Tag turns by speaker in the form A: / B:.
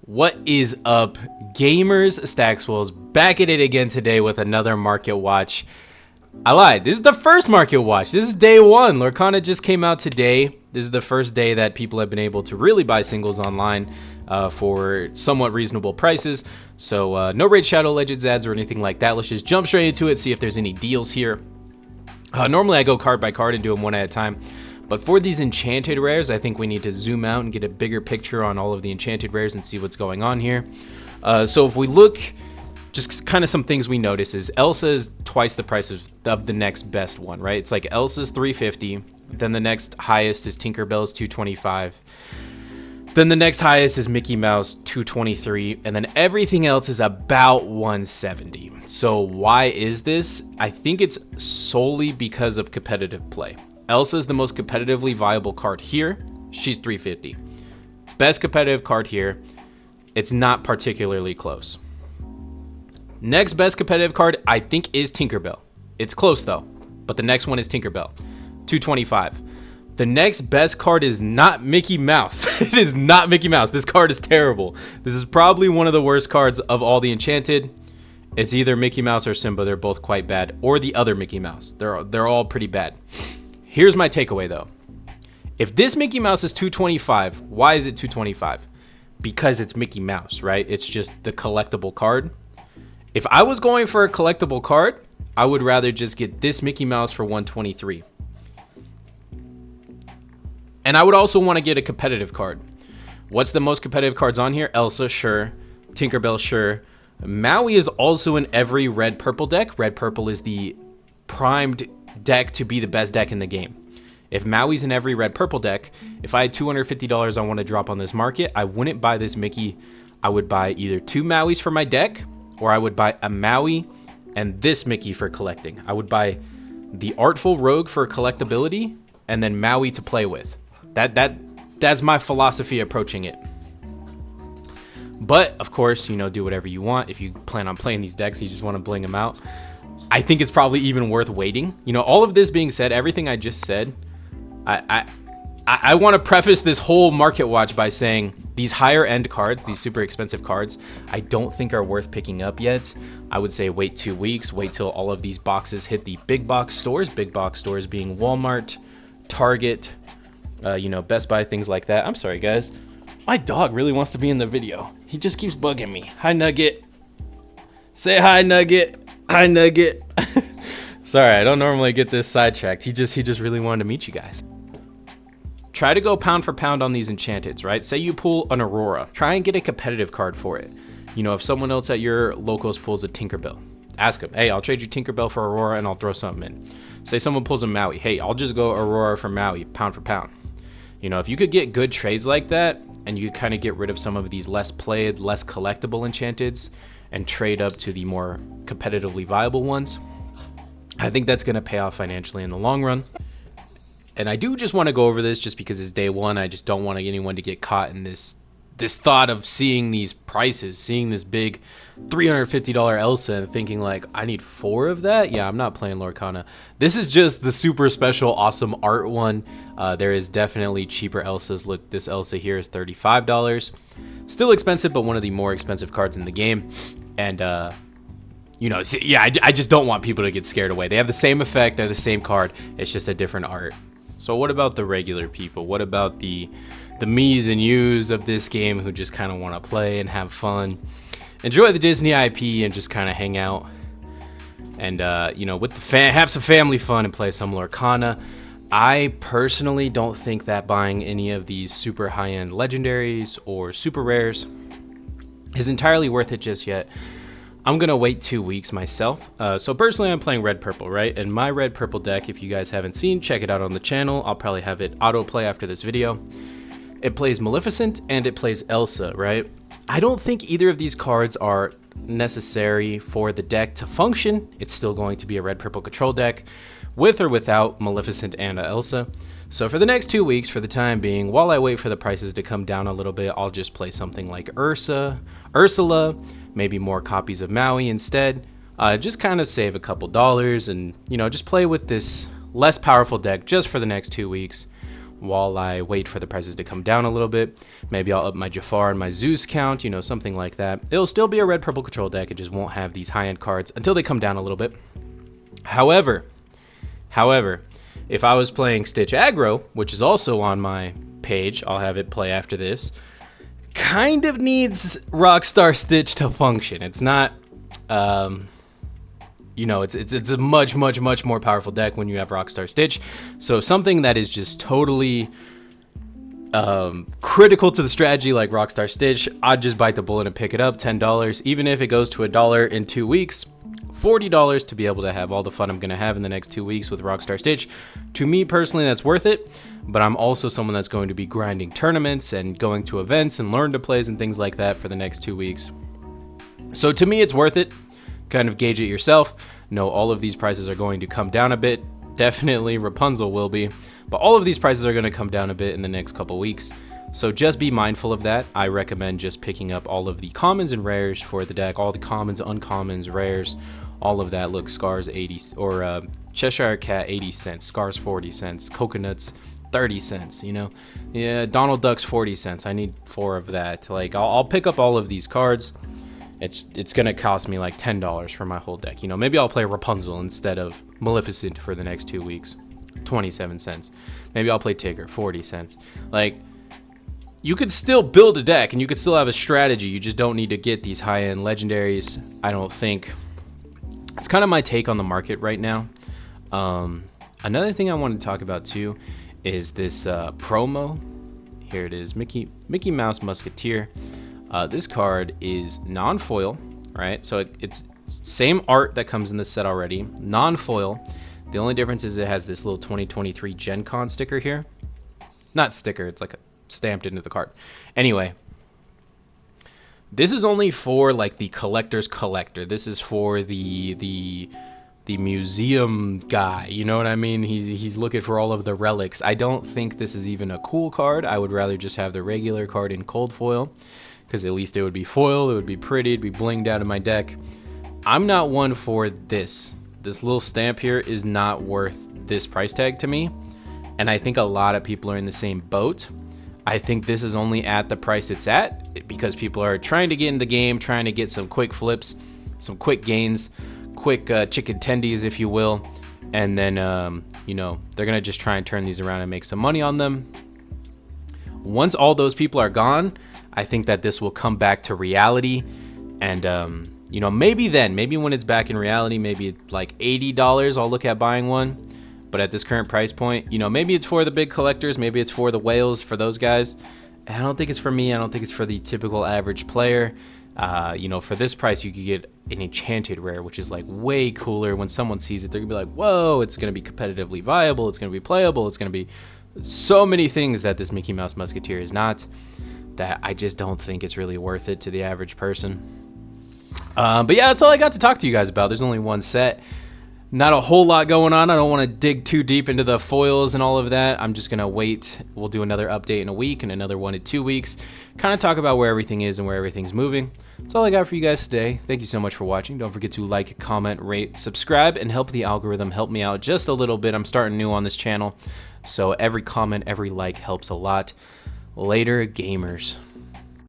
A: What is up, gamers? Staxwell's back at it again today with another market watch. I lied. This is the first market watch. This is day one. Lorcana just came out today. This is the first day that people have been able to really buy singles online for somewhat reasonable prices. So no Raid Shadow Legends ads or anything like that. Let's just jump straight into it, see if there's any deals here. Normally I go card by card and do them one at a time. But for these enchanted rares, I think we need to zoom out and get a bigger picture on all of the enchanted rares and see what's going on here. So if we look, just kind of some things we notice is Elsa is twice the price of the next best one, right? It's like Elsa's $350, then the next highest is Tinkerbell's $225, then the next highest is Mickey Mouse $223, and then everything else is about $170. So why is this? I think it's solely because of competitive play. Elsa is the most competitively viable card here. She's $350. Best competitive card here. It's not particularly close. Next best competitive card, I think, is Tinkerbell. It's close though, but the next one is Tinkerbell, $225. The next best card is not Mickey Mouse. It is not Mickey Mouse. This card is terrible. This is probably one of the worst cards of all the enchanted. It's either Mickey Mouse or Simba. They're both quite bad, or the other Mickey Mouse. They're all pretty bad. Here's my takeaway though. If this Mickey Mouse is $225, why is it $225? Because it's Mickey Mouse, right? It's just the collectible card. If I was going for a collectible card, I would rather just get this Mickey Mouse for $123. And I would also want to get a competitive card. What's the most competitive cards on here? Elsa, sure. Tinkerbell, sure. Maui is also in every red purple deck. Red purple is the primed deck to be the best deck in the game. If Maui's in every red purple deck, if I had $250 I want to drop on this market, I wouldn't buy this Mickey. I would buy either two Mauis for my deck, or I would buy a Maui and this Mickey for collecting. I would buy the Artful Rogue for collectability and then Maui to play with. That's my philosophy approaching it. But of course, you know, do whatever you want. If you plan on playing these decks, you just want to bling them out, I think it's probably even worth waiting. You know, all of this being said, everything I just said, I want to preface this whole market watch by saying these higher end cards, these super expensive cards, I don't think are worth picking up yet. I would say wait 2 weeks, wait till all of these boxes hit the big box stores being Walmart, Target, you know, Best Buy, things like that. I'm sorry guys, my dog really wants to be in the video. He just keeps bugging me. Hi Nugget. Say hi Nugget. Hi Nugget. Sorry, I don't normally get this sidetracked. He just really wanted to meet you guys. Try to go pound for pound on these enchanteds, right? Say you pull an Aurora. Try and get a competitive card for it. You know, if someone else at your locals pulls a Tinkerbell, ask them, hey, I'll trade you Tinkerbell for Aurora and I'll throw something in. Say someone pulls a Maui. Hey, I'll just go Aurora for Maui, pound for pound. You know, if you could get good trades like that and you kind of get rid of some of these less played, less collectible enchanteds and trade up to the more competitively viable ones, I think that's going to pay off financially in the long run. And I do just want to go over this just because it's day one. I just don't want anyone to get caught in this thought of seeing these prices, seeing this big $350 Elsa and thinking like, I need 4 of that? Yeah, I'm not playing Lorcana. This is just the super special awesome art one. There is definitely cheaper Elsas. Look, this Elsa here is $35. Still expensive, but one of the more expensive cards in the game. And you know, yeah, I just don't want people to get scared away. They have the same effect, they're the same card, it's just a different art. So what about the regular people? What about the me's and you's of this game who just kind of want to play and have fun, enjoy the Disney IP and just kind of hang out and you know, with the have some family fun and play some Lorcana? I personally don't think that buying any of these super high-end legendaries or super rares is entirely worth it just yet. I'm gonna wait 2 weeks myself. So personally, I'm playing red purple, right? And my red purple deck, if you guys haven't seen, check it out on the channel. I'll probably have it autoplay after this video. It plays Maleficent and it plays Elsa, right? I don't think either of these cards are necessary for the deck to function. It's still going to be a red purple control deck with or without Maleficent and Elsa. So for the next 2 weeks, for the time being, while I wait for the prices to come down a little bit, I'll just play something like Ursula, maybe more copies of Maui instead. Just kind of save a couple dollars and, you know, just play with this less powerful deck just for the next 2 weeks while I wait for the prices to come down a little bit. Maybe I'll up my Jafar and my Zeus count, you know, something like that. It'll still be a red purple control deck. It just won't have these high-end cards until they come down a little bit. However, if I was playing Stitch Aggro, which is also on my page, I'll have it play after this, kind of needs Rockstar Stitch to function. It's not, you know, it's a much more powerful deck when you have Rockstar Stitch. So something that is just totally critical to the strategy like Rockstar Stitch, I'd just bite the bullet and pick it up. $10, even if it goes to $1 in 2 weeks. $40 to be able to have all the fun I'm going to have in the next 2 weeks with Rockstar Stitch. To me personally, that's worth it, but I'm also someone that's going to be grinding tournaments and going to events and learn to plays and things like that for the next 2 weeks. So to me, it's worth it. Kind of gauge it yourself. No, all of these prices are going to come down a bit. Definitely Rapunzel will be, but all of these prices are going to come down a bit in the next couple weeks. So just be mindful of that. I recommend just picking up all of the commons and rares for the deck, all the commons, uncommons, rares, all of that. Look, Scars 80, or Cheshire Cat 80 cents, Scars 40 cents, Coconuts 30 cents, you know. Yeah, Donald Duck's 40 cents. I need 4 of that. Like, I'll pick up all of these cards. It's gonna cost me like $10 for my whole deck. You know, maybe I'll play Rapunzel instead of Maleficent for the next 2 weeks. 27 cents. Maybe I'll play Tigger, 40 cents. Like, you could still build a deck and you could still have a strategy. You just don't need to get these high-end legendaries, I don't think. It's kind of my take on the market right now. Another thing I want to talk about too is this promo. Here it is, Mickey Mouse Musketeer. This card is non-foil, right? So it's same art that comes in the set already, non-foil. The only difference is it has this little 2023 Gen Con sticker here. Not sticker, it's like stamped into the card. Anyway, this is only for like the collector's collector. This is for the museum guy, you know what I mean? He's looking for all of the relics. I don't think this is even a cool card. I would rather just have the regular card in cold foil, because at least it would be foil, it would be pretty, it'd be blinged out in my deck. I'm not one for this. This little stamp here is not worth this price tag to me, and I think a lot of people are in the same boat. I think this is only at the price it's at because people are trying to get in the game, trying to get some quick flips, some quick gains, quick chicken tendies, if you will, and then you know, they're gonna just try and turn these around and make some money on them. Once all those people are gone, I think that this will come back to reality, and you know, maybe when it's back in reality, maybe like $80, I'll look at buying one. But at this current price point, you know, maybe it's for the big collectors, maybe it's for the whales, for those guys. I don't think it's for me. I don't think it's for the typical average player. You know, for this price, you could get an enchanted rare, which is like way cooler. When someone sees it, they're gonna be like, whoa, it's gonna be competitively viable, it's gonna be playable, it's gonna be so many things that this Mickey Mouse Musketeer is not, that I just don't think it's really worth it to the average person. But yeah, that's all I got to talk to you guys about. There's only one set. Not a whole lot going on. I don't want to dig too deep into the foils and all of that. I'm just going to wait. We'll do another update in a week and another one in 2 weeks. Kind of talk about where everything is and where everything's moving. That's all I got for you guys today. Thank you so much for watching. Don't forget to like, comment, rate, subscribe, and help the algorithm help me out just a little bit. I'm starting new on this channel, so every comment, every like helps a lot. Later, gamers.